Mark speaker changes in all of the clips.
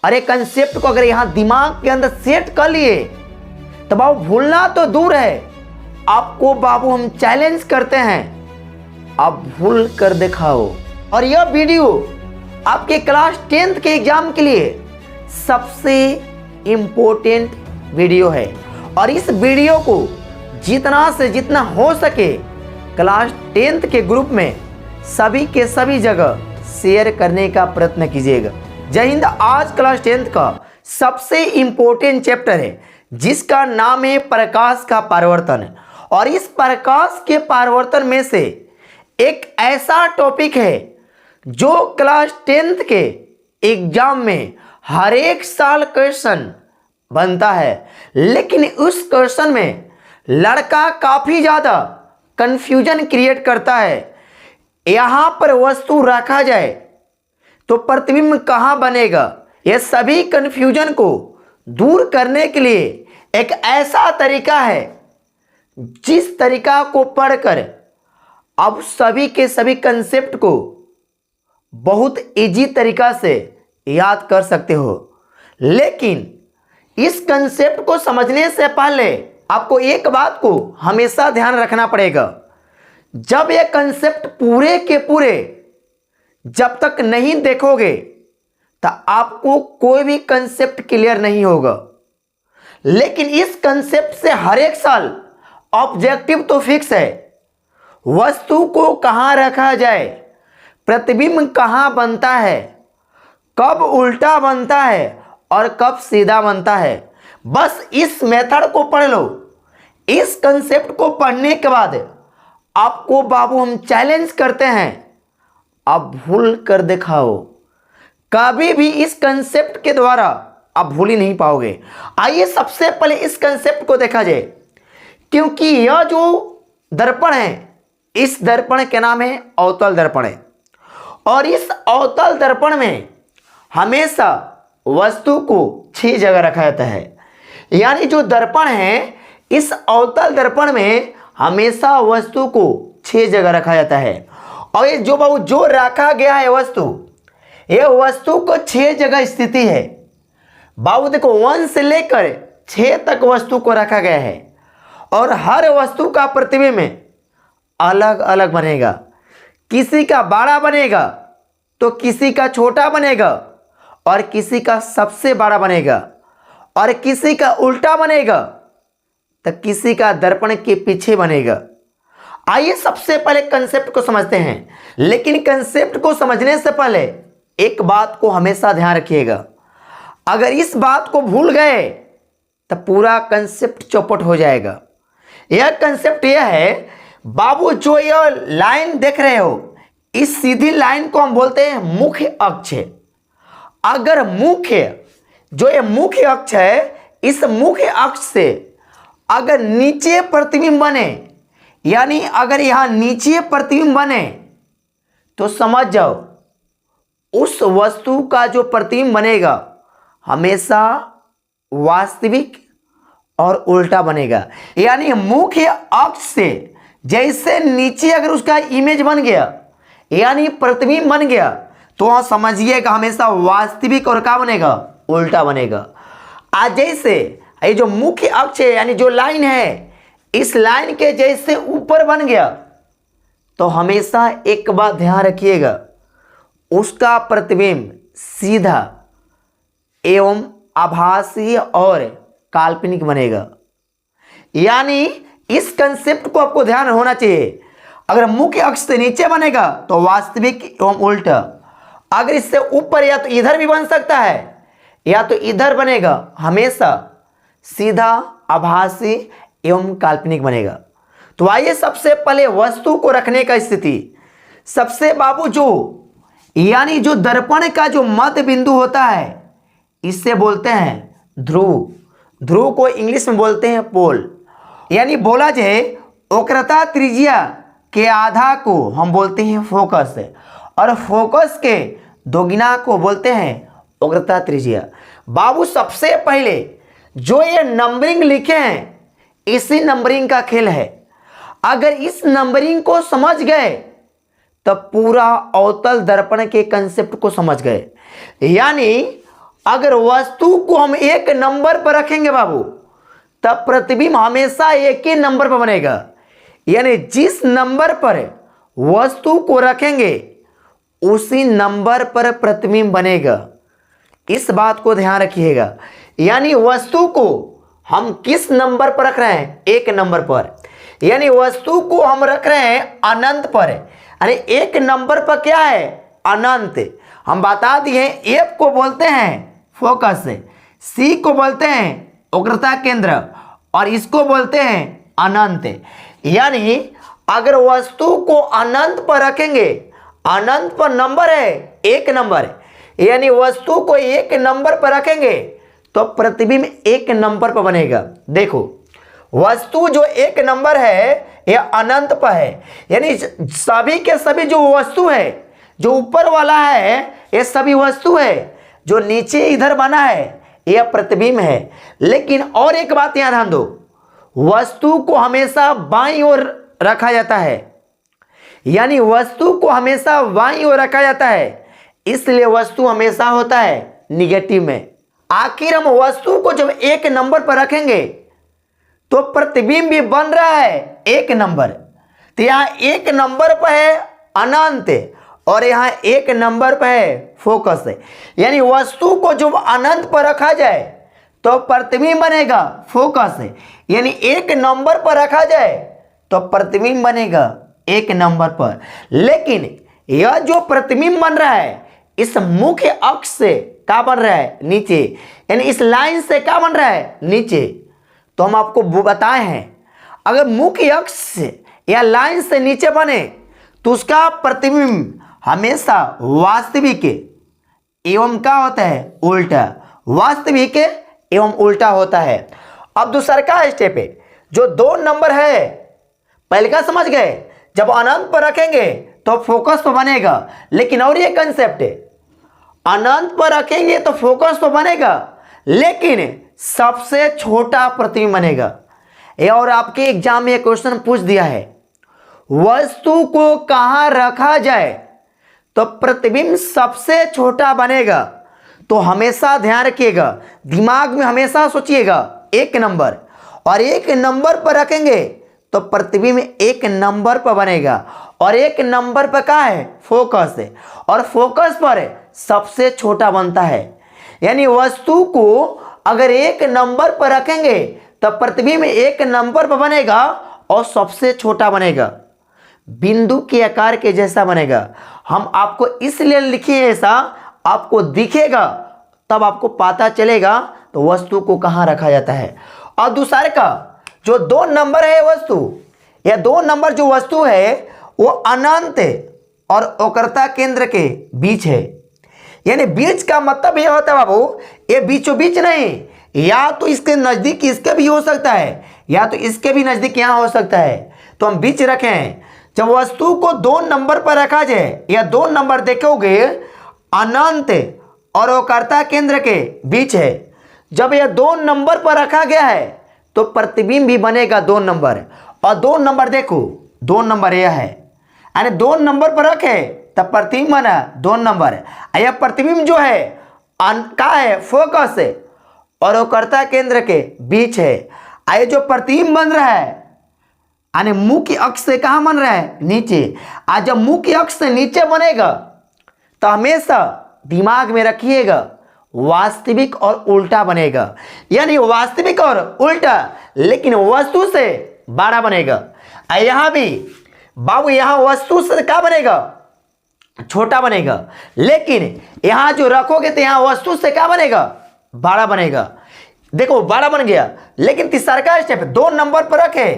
Speaker 1: अरे कंसेप्ट को अगर यहाँ दिमाग के अंदर सेट कर लिए तो बाबू भूलना तो दूर है, आपको बाबू हम चैलेंज करते हैं, आप भूल कर दिखाओ। और यह वीडियो आपके क्लास 10th के एग्जाम के लिए सबसे इम्पोर्टेंट वीडियो है और इस वीडियो को जितना से जितना हो सके क्लास 10th के ग्रुप में सभी के सभी जगह शेयर करने का प्रयत्न कीजिएगा। जय हिंद। आज क्लास 10th का सबसे इम्पोर्टेंट चैप्टर है जिसका नाम है प्रकाश का परिवर्तन। और इस प्रकाश के परिवर्तन में से एक ऐसा टॉपिक है जो क्लास 10th के एग्जाम में हर एक साल क्वेश्चन बनता है, लेकिन उस क्वेश्चन में लड़का काफी ज्यादा कंफ्यूजन क्रिएट करता है। यहां पर वस्तु रखा जाए तो प्रतिबिंब कहां बनेगा, यह सभी कंफ्यूजन को दूर करने के लिए एक ऐसा तरीका है जिस तरीका को पढ़कर अब सभी के सभी कंसेप्ट को बहुत इजी तरीका से याद कर सकते हो। लेकिन इस कंसेप्ट को समझने से पहले आपको एक बात को हमेशा ध्यान रखना पड़ेगा, जब यह कंसेप्ट पूरे के पूरे जब तक नहीं देखोगे तो आपको कोई भी कंसेप्ट क्लियर नहीं होगा। लेकिन इस कंसेप्ट से हर एक साल ऑब्जेक्टिव तो फिक्स है, वस्तु को कहां रखा जाए, प्रतिबिंब कहां बनता है, कब उल्टा बनता है और कब सीधा बनता है। बस इस मेथड को पढ़ लो। इस कंसेप्ट को पढ़ने के बाद आपको बाबू हम चैलेंज करते हैं, आप भूल कर दिखाओ। कभी भी इस कंसेप्ट के द्वारा आप भूल ही नहीं पाओगे। आइए सबसे पहले इस कंसेप्ट को देखा जाए, क्योंकि यह जो दर्पण है इस दर्पण के नाम है अवतल दर्पण है। और इस अवतल दर्पण में हमेशा वस्तु को 6 जगह रखा जाता है। यानी जो दर्पण है इस अवतल दर्पण में हमेशा वस्तु को 6 जगह रखा जाता है। और ये जो रखा गया है वस्तु, यह वस्तु को 6 जगह स्थिति है। बाबू देखो 1 से लेकर 6 तक वस्तु को रखा गया है और हर वस्तु का प्रतिबिंब अलग अलग बनेगा। किसी का बड़ा बनेगा तो किसी का छोटा बनेगा और किसी का सबसे बड़ा बनेगा और किसी का उल्टा बनेगा तो किसी का दर्पण के पीछे बनेगा। आइए सबसे पहले कंसेप्ट को समझते हैं, लेकिन कंसेप्ट को समझने से पहले एक बात को हमेशा ध्यान रखिएगा, अगर इस बात को भूल गए तो पूरा कंसेप्ट चौपट हो जाएगा। यह कंसेप्ट यह है बाबू, जो यह लाइन देख रहे हो इस सीधी लाइन को हम बोलते हैं मुख्य अक्ष। अगर जो ये मुख्य अक्ष है, इस मुख्य अक्ष से अगर नीचे प्रतिबिंब बने, यानी अगर यहां नीचे प्रतिबिंब बने तो समझ जाओ उस वस्तु का जो प्रतिबिंब बनेगा हमेशा वास्तविक और उल्टा बनेगा। यानी मुख्य अक्ष से जैसे नीचे अगर उसका इमेज बन गया यानी प्रतिबिंब बन गया तो वहां समझिएगा हमेशा वास्तविक और क्या बनेगा, उल्टा बनेगा। आज जैसे ये जो मुख्य अक्ष है यानी जो लाइन है, इस लाइन के जैसे ऊपर बन गया तो हमेशा एक बात ध्यान रखिएगा, उसका प्रतिबिंब सीधा एवं आभासी और काल्पनिक बनेगा। यानी इस कंसेप्ट को आपको ध्यान होना चाहिए, अगर मुख्य अक्ष से नीचे बनेगा तो वास्तविक एवं उल्टा, अगर इससे ऊपर या तो इधर भी बन सकता है या तो इधर बनेगा, हमेशा सीधा आभासी एवं काल्पनिक बनेगा। तो आइए सबसे पहले वस्तु को रखने का स्थिति, सबसे बाबू यानी जो दर्पण का जो मध्य बिंदु होता है इससे बोलते हैं ध्रुव। ध्रुव को इंग्लिश में बोलते हैं पोल। यानी बोला जाए वक्रता त्रिज्या के आधा को हम बोलते हैं फोकस और फोकस के दोगुना को बोलते हैं वक्रता त्रिज्या। बाबू सबसे पहले जो ये नंबरिंग लिखे हैं इसी नंबरिंग का खेल है। अगर इस नंबरिंग को समझ गए तो पूरा अवतल दर्पण के कंसेप्ट को समझ गए। यानी अगर वस्तु को हम एक नंबर पर रखेंगे बाबू, तब प्रतिबिंब हमेशा एक ही नंबर पर बनेगा। यानी जिस नंबर पर वस्तु को रखेंगे उसी नंबर पर प्रतिबिंब बनेगा। इस बात को ध्यान रखिएगा। यानी वस्तु को हम किस नंबर पर रख रहे हैं? एक नंबर पर। यानी वस्तु को हम रख रहे हैं अनंत पर। यानी एक नंबर पर क्या है? अनंत। हम बता दिए एफ को बोलते हैं फोकस, सी को बोलते हैं उग्रता केंद्र, और इसको बोलते हैं अनंत। यानी अगर वस्तु को अनंत पर रखेंगे, अनंत पर नंबर है एक नंबर, यानी वस्तु को एक नंबर पर रखेंगे तो प्रतिबिंब एक नंबर पर बनेगा। देखो वस्तु जो एक नंबर है यह अनंत पर है, यानी सभी के सभी जो वस्तु है, जो ऊपर वाला है ये सभी वस्तु है, जो नीचे इधर बना है यह प्रतिबिंब है। लेकिन और एक बात यहाँ ध्यान दो, वस्तु को हमेशा बाईं ओर रखा जाता है। यानी वस्तु को हमेशा बाईं ओर रखा जाता है, इसलिए वस्तु हमेशा होता है निगेटिव में। आखिर हम वस्तु को जब एक नंबर पर रखेंगे तो प्रतिबिंब भी बन रहा है एक नंबर। तो यहाँ एक नंबर पर है अनंत और यहाँ एक नंबर पर है फोकस है। यानी वस्तु को जब अनंत पर रखा जाए तो प्रतिबिंब बनेगा फोकस है। यानी एक नंबर पर रखा जाए तो प्रतिबिंब बनेगा एक नंबर पर। लेकिन यह जो प्रतिबिंब बन रहा है इस मुख्य अक्ष से क्या बन रहा है? नीचे। यानी इस लाइन से क्या बन रहा है? नीचे। तो हम आपको बताए हैं अगर मुख्य अक्ष से या लाइन से नीचे बने तो उसका प्रतिबिंब हमेशा वास्तविक एवं क्या होता है? उल्टा। वास्तविक एवं उल्टा होता है। अब दूसरा का स्टेप है, जो दो नंबर है पहले का समझ गए, जब अनंत पर रखेंगे तो फोकस पर बनेगा। लेकिन और ये कंसेप्ट है, अनंत पर रखेंगे तो फोकस पर बनेगा लेकिन सबसे छोटा प्रतिबिंब बनेगा। ये और आपके एग्जाम में क्वेश्चन पूछ दिया है, वस्तु को कहां रखा जाए तो प्रतिबिंब सबसे छोटा बनेगा। तो हमेशा ध्यान रखिएगा, दिमाग में हमेशा सोचिएगा एक नंबर, और एक नंबर पर रखेंगे तो प्रतिबिंब एक नंबर पर बनेगा, और एक नंबर पर क्या है? फोकस है, और फोकस पर सबसे छोटा बनता है। यानी वस्तु को अगर एक नंबर पर रखेंगे तो प्रतिबिंब एक नंबर पर बनेगा और सबसे छोटा बनेगा, बिंदु के आकार के जैसा बनेगा। हम आपको इसलिए लिखे ऐसा, आपको दिखेगा तब आपको पता चलेगा तो वस्तु को कहां रखा जाता है। और दूसरे का जो दो नंबर है वस्तु, या दो नंबर जो वस्तु है वो अनंत और वक्रता केंद्र के बीच है। यानी बीच का मतलब यह होता है बाबू, ये बीचों बीच नहीं, या तो इसके नजदीक इसके भी हो सकता है या तो इसके भी नजदीक यहां हो सकता है। तो हम बीच रखें। जब वस्तु को दो नंबर पर रखा जाए, या दो नंबर देखोगे अनंत और वक्रता केंद्र के बीच है, जब यह दो नंबर पर रखा गया है तो प्रतिबिंब भी बनेगा दो नंबर। और दो नंबर देखो, दो नंबर यह है, यानी दो नंबर पर रखे तब प्रतिबिंब बना दो नंबर। यह प्रतिबिंब जो है का है? फोकस है और वक्रता केंद्र के बीच है। ये जो प्रतिबिंब बन रहा है यानी मुख्य अक्ष से कहां बन रहा है? नीचे। आज जब मुख्य अक्ष से नीचे बनेगा तो हमेशा दिमाग में रखिएगा वास्तविक और उल्टा बनेगा। यानी वास्तविक और उल्टा, लेकिन वस्तु से बड़ा बनेगा। यहां भी बाबू यहां वस्तु से क्या बनेगा? छोटा बनेगा। लेकिन यहां जो रखोगे तो यहां वस्तु से क्या बनेगा? बड़ा बनेगा। देखो बड़ा बन गया, लेकिन तीसरा का स्टेप दो नंबर पर रखे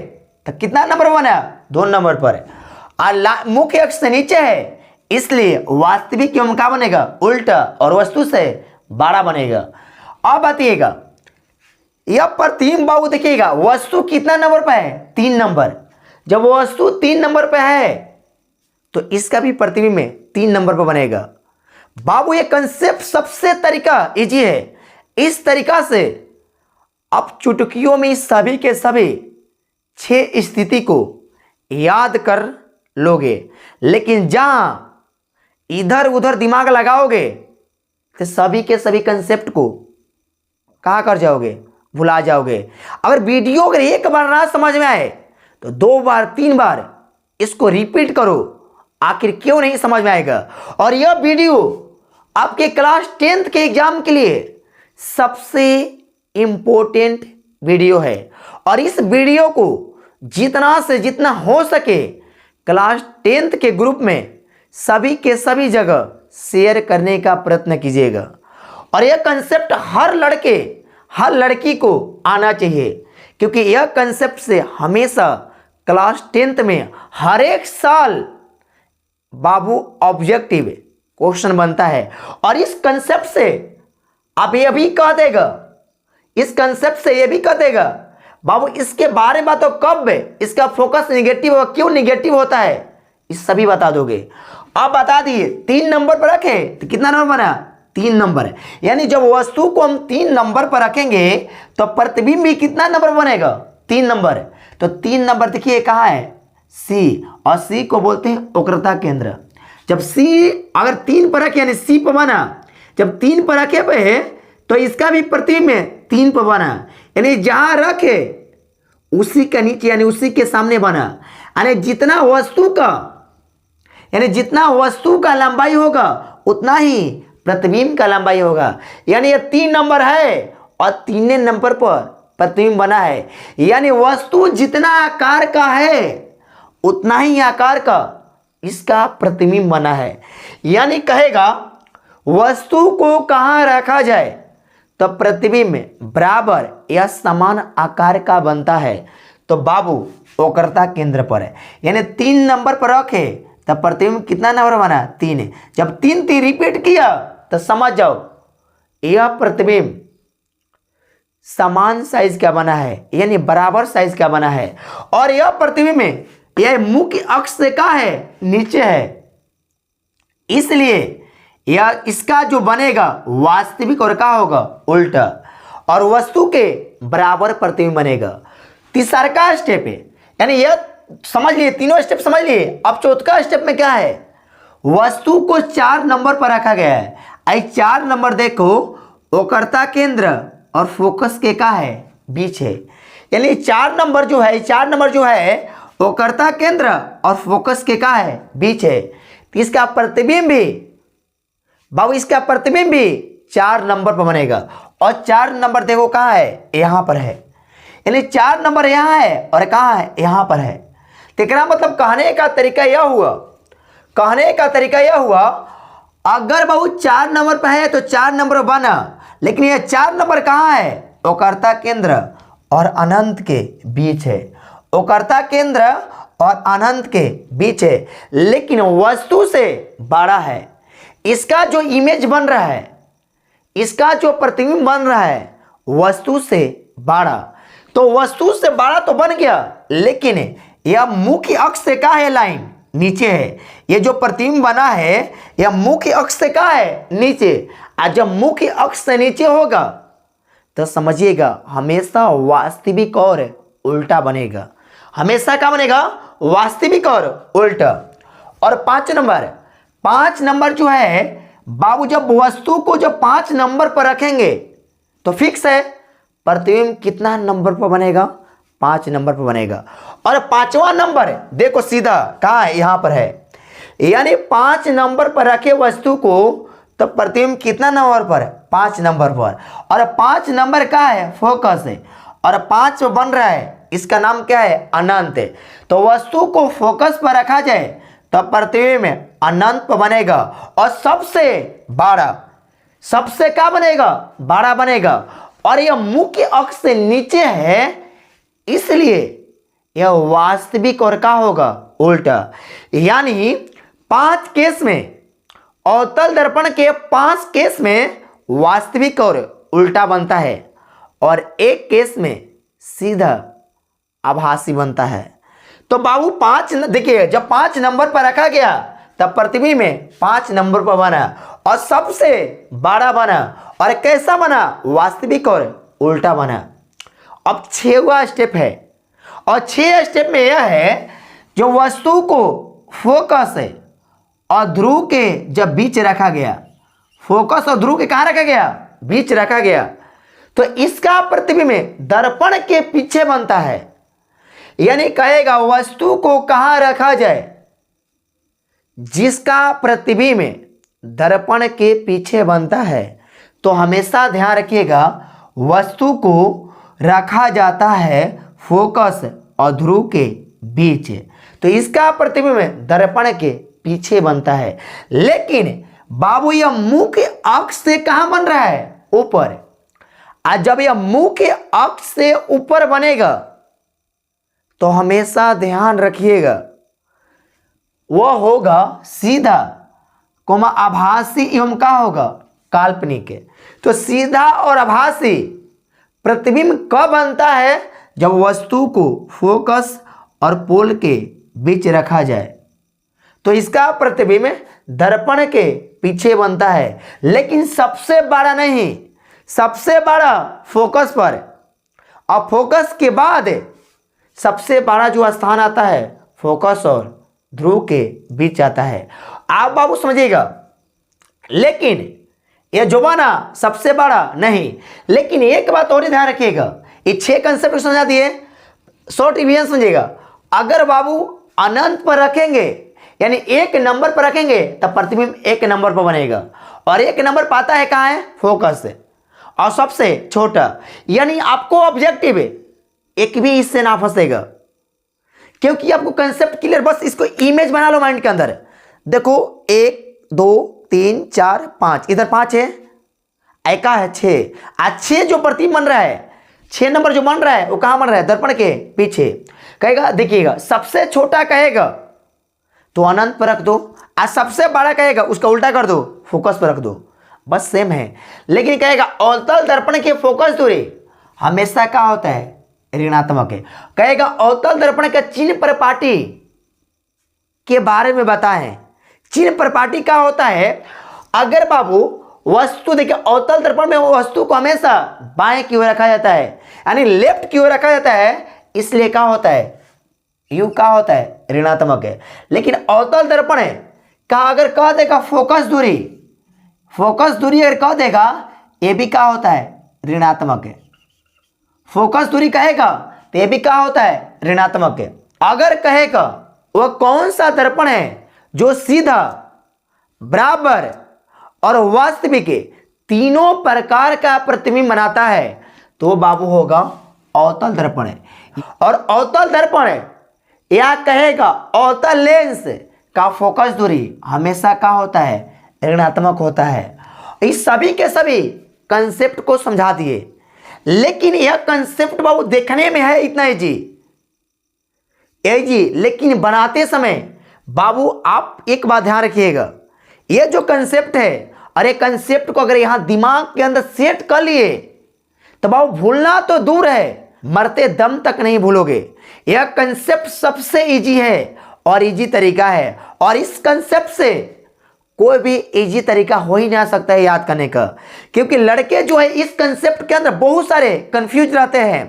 Speaker 1: तो कितना नंबर बना? दो नंबर पर। और मुख्य अक्ष से नीचे है, इसलिए वास्तविक एवं क्या बनेगा? उल्टा, और वस्तु से बड़ा बनेगा। अब बताइएगा यह प्रतिबिंब बाबू देखिएगा वस्तु कितना नंबर पर है? तीन नंबर। जब वस्तु तीन नंबर पर है तो इसका भी प्रतिबिंब में तीन नंबर पर बनेगा। बाबू ये कंसेप्ट सबसे तरीका इजी है। इस तरीका से आप चुटकियों में इस सभी के सभी 6 स्थिति को याद कर लोगे। लेकिन जहां इधर उधर दिमाग लगाओगे तो सभी के सभी कंसेप्ट को कहाँ कर जाओगे, भुला जाओगे। अगर वीडियो अगर एक बार ना समझ में आए तो 2 बार 3 बार इसको रिपीट करो, आखिर क्यों नहीं समझ में आएगा। और यह वीडियो आपके क्लास 10th के एग्जाम के लिए सबसे इंपॉर्टेंट वीडियो है। और इस वीडियो को जितना से जितना हो सके क्लास 10th के ग्रुप में सभी के सभी जगह शेयर करने का प्रयत्न कीजिएगा। और यह कंसेप्ट हर लड़के हर लड़की को आना चाहिए, क्योंकि यह कंसेप्ट से हमेशा क्लास 10th में हर एक साल बाबू ऑब्जेक्टिव क्वेश्चन बनता है। और इस कंसेप्ट से आप ये भी कह देगा, इस कंसेप्ट से ये भी कह देगा बाबू इसके बारे में तो कब इसका फोकस निगेटिव होगा, क्यों निगेटिव होता है, इस सभी बता दोगे। आप बता दिए 3 नंबर पर रखे तो कितना नंबर बना, 3 नंबर। यानी जब वस्तु को हम 3 नंबर पर रखेंगे तो प्रतिबिंब भी कितना नंबर बनेगा, 3 नंबर। तो 3 नंबर देखिए कहाँ है, सी, और सी को बोलते हैं वक्रता केंद्र। जब सी अगर 3 पर रखे यानी सी पर बना, जब 3 पर रखे पे तो इसका भी प्रतिबिंब में 3 पर बना, यानी जहां रखे उसी के नीचे यानी उसी के सामने बना। यानी जितना वस्तु का लंबाई होगा उतना ही प्रतिबिंब का लंबाई होगा। यानी ये 3 नंबर है और 3 नंबर पर प्रतिबिंब बना है। यानी वस्तु जितना आकार का है उतना ही आकार का इसका प्रतिबिंब बना है। यानी कहेगा वस्तु को कहाँ रखा जाए तो प्रतिबिंब बराबर या समान आकार का बनता है। तो बाबू वक्रता केंद्र पर है, यानी 3 नंबर पर रखे तब प्रतिबिंब कितना नंबर बना, 3। जब 3 रिपीट किया तो समझ जाओ यह प्रतिबिंब समान साइज का बना है, यानी बराबर साइज का बना है। और यह प्रतिबिंब में यह मुख्य अक्ष से कहाँ है, नीचे है, इसलिए यह इसका जो बनेगा वास्तविक और क्या होगा, उल्टा, और वस्तु के बराबर प्रतिबिंब बनेगा। तीसरा का स्टेप है, यानी यह समझ लिए, तीनों स्टेप समझ लिए। अब चौथा स्टेप में क्या है, वस्तु को 4 नंबर पर रखा गया है। आई 4 नंबर देखो वक्रता केंद्र और फोकस के क्या है, बीच है। यानी 4 नंबर जो है वक्रता केंद्र और फोकस के क्या है, बीच है। तो इसका प्रतिबिंब भी बाबू, इसका प्रतिबिंब भी 4 नंबर पर बनेगा। और 4 नंबर देखो कहाँ है, यहाँ पर है। यानी 4 नंबर यहाँ है और कहाँ है, यहाँ पर है। तेरा मतलब कहने का तरीका यह हुआ अगर बाबू 4 नंबर पर है तो 4 नंबर बना, लेकिन यह 4 नंबर कहाँ है, वक्रता केंद्र और अनंत के बीच है। वक्रता केंद्र और अनंत के बीच है, लेकिन वस्तु से बड़ा है। इसका जो इमेज बन रहा है, इसका जो प्रतिबिंब बन रहा है वस्तु से बड़ा। तो वस्तु से बड़ा तो बन गया, लेकिन यह मुख्य अक्ष से क्या है, लाइन नीचे है। ये जो प्रतिबिंब बना है यह मुख्य अक्ष से क्या है, नीचे। और जब मुख्य अक्ष से नीचे होगा तो समझिएगा हमेशा वास्तविक और उल्टा बनेगा। हमेशा क्या बनेगा, वास्तविक और उल्टा। और 5 नंबर जो है बाबू, जब वस्तु को जब 5 नंबर पर रखेंगे तो फिक्स है प्रतिबिंब कितना नंबर पर बनेगा, 5 नंबर पर बनेगा। और 5वां नंबर देखो सीधा कहाँ है, यहाँ पर है। यानी 5 नंबर पर रखे वस्तु को तो प्रतिबिंब कितना नंबर पर, 5 नंबर पर। और 5 नंबर का है, फोकस है। और 5 बन रहा है, इसका नाम क्या है, अनंत है। तो वस्तु को फोकस पर रखा जाए तो प्रतिबिंब में अनंत पर बनेगा। और सबसे क्या बनेगा, बड़ा बनेगा। और यह मुख्य अक्ष से नीचे है, इसलिए यह वास्तविक और क्या होगा, उल्टा। यानी 5 केस में, अवतल दर्पण के 5 केस में वास्तविक और उल्टा बनता है, और 1 केस में सीधा आभासी बनता है। तो बाबू 5 देखिए, जब 5 नंबर पर रखा गया तब प्रतिबिंब में 5 नंबर पर बना और सबसे बड़ा बना। और कैसा बना, वास्तविक और उल्टा बना। अब 6वां स्टेप है, और 6 स्टेप में यह है जो वस्तु को फोकस है और ध्रुव के जब बीच रखा गया, फोकस और ध्रुव के कहां रखा गया, बीच रखा गया। तो इसका प्रतिबिंब दर्पण के पीछे बनता है, यानी कहेगा वस्तु को कहां रखा जाए, जिसका प्रतिबिंब दर्पण के पीछे बनता है तो हमेशा ध्यान रखिएगा वस्तु को रखा जाता है फोकस और ध्रुव के बीच। तो इसका प्रतिबिंब दर्पण के पीछे बनता है। लेकिन बाबू यह मुख्य अक्ष से कहां बन रहा है, ऊपर। आज जब यह मुख्य अक्ष से ऊपर बनेगा तो हमेशा ध्यान रखिएगा वह होगा सीधा कोमा आभासी एवं क्या होगा, काल्पनिक। तो सीधा और आभासी प्रतिबिंब कब बनता है, जब वस्तु को फोकस और पोल के बीच रखा जाए तो इसका प्रतिबिंब दर्पण के पीछे बनता है। लेकिन सबसे बड़ा नहीं, सबसे बड़ा फोकस पर, और फोकस के बाद सबसे बड़ा जो स्थान आता है फोकस और ध्रुव के बीच आता है। आप बाबू समझिएगा। लेकिन यह जो बना सबसे बड़ा नहीं, लेकिन एक बात और ध्यान रखिएगा, ये 6 कंसेप्ट समझा दिए, शॉर्ट रिवीजन समझिएगा। अगर बाबू अनंत पर रखेंगे यानी 1 नंबर पर रखेंगे तब प्रतिबिंब 1 नंबर पर बनेगा, और 1 नंबर पाता है कहाँ है, फोकस से, और सबसे छोटा, यानी आपको ऑब्जेक्टिव एक भी इससे ना फंसेगा, क्योंकि आपको कंसेप्ट क्लियर। बस इसको इमेज बना लो माइंड के अंदर। देखो 1 2 3 4 5, इधर 5 है, एका है 6। आज 6 जो प्रतिबिंब बन रहा है, 6 नंबर जो बन रहा है वो कहां बन रहा है, दर्पण के पीछे। कहेगा देखिएगा सबसे छोटा कहेगा तो अनंत पर रख दो, आज सबसे बड़ा कहेगा उसका उल्टा कर दो, फोकस पर रख दो, बस सेम है। लेकिन कहेगा अवतल दर्पण के फोकस दूरी हमेशा क्या होता है, ऋणात्मक है। कहेगा अवतल दर्पण का चिन्ह परिपाटी के बारे में बताएं। चिन्ह परिपाटी क्या होता है, अगर बाबू वस्तु देखिए अवतल दर्पण में वस्तु को हमेशा बाएं की ओर रखा जाता है, यानी लेफ्ट की ओर रखा जाता है, इसलिए क्या होता है, यू क्या होता है, ऋणात्मक है। लेकिन अवतल दर्पण है का अगर कह देगा फोकस दूरी, फोकस दूरी अगर कह देगा ये भी क्या होता है, ऋणात्मक है। फोकस दूरी कहेगा तो ये भी क्या होता है, ऋणात्मक है। अगर कहेगा वह कौन सा दर्पण है जो सीधा, बराबर और वास्तविक तीनों प्रकार का प्रतिबिंब बनाता है, तो बाबू होगा अवतल दर्पण है। और अवतल दर्पण या कहेगा अवतल लेंस का फोकस दूरी हमेशा क्या होता है, ऋणात्मक होता है। इस सभी के सभी कंसेप्ट को समझा दिए। लेकिन यह कंसेप्ट बाबू देखने में है इतना इजी, लेकिन बनाते समय बाबू आप एक बात ध्यान रखिएगा, यह जो कंसेप्ट है, अरे कंसेप्ट को अगर यहां दिमाग के अंदर सेट कर लिए तो बाबू भूलना तो दूर है, मरते दम तक नहीं भूलोगे। यह कंसेप्ट सबसे इजी है और इजी तरीका है, और इस कंसेप्ट से कोई भी इजी तरीका हो ही ना सकता है याद करने का। क्योंकि लड़के जो है इस कंसेप्ट के अंदर बहुत सारे कंफ्यूज रहते हैं,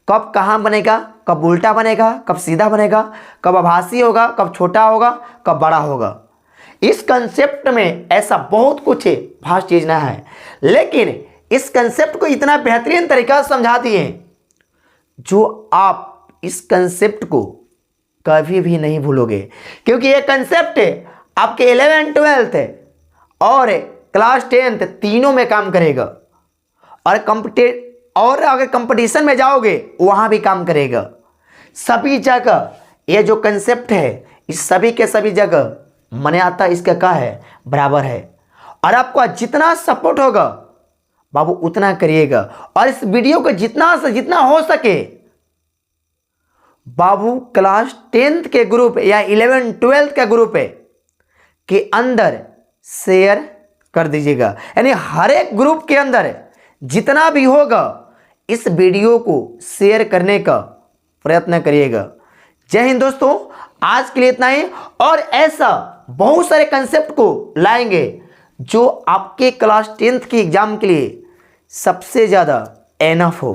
Speaker 1: कब कहां बनेगा, कब उल्टा बनेगा, कब सीधा बनेगा, कब आभासी होगा, कब छोटा होगा, कब बड़ा होगा। इस कंसेप्ट में ऐसा बहुत कुछ है, खास चीज ना है, लेकिन इस कंसेप्ट को इतना बेहतरीन तरीका से समझा दिए जो आप इस कंसेप्ट को कभी भी नहीं भूलोगे। क्योंकि ये कंसेप्ट आपके 11th 12th और क्लास 10th तीनों में काम करेगा, और अगर कंपटीशन में जाओगे वहां भी काम करेगा। सभी जगह ये जो कंसेप्ट है इस सभी के सभी जगह मान्यता इसका क्या है, बराबर है। और आपको जितना सपोर्ट होगा बाबू उतना करिएगा, और इस वीडियो को जितना से जितना हो सके बाबू क्लास 10th के ग्रुप या 11th 12th का ग्रुप के अंदर शेयर कर दीजिएगा। यानी हर एक ग्रुप के अंदर जितना भी होगा इस वीडियो को शेयर करने का प्रयत्न करिएगा। जय हिंद दोस्तों, आज के लिए इतना ही, और ऐसा बहुत सारे कंसेप्ट को लाएंगे जो आपके क्लास 10th के एग्जाम के लिए सबसे ज़्यादा एनफ हो।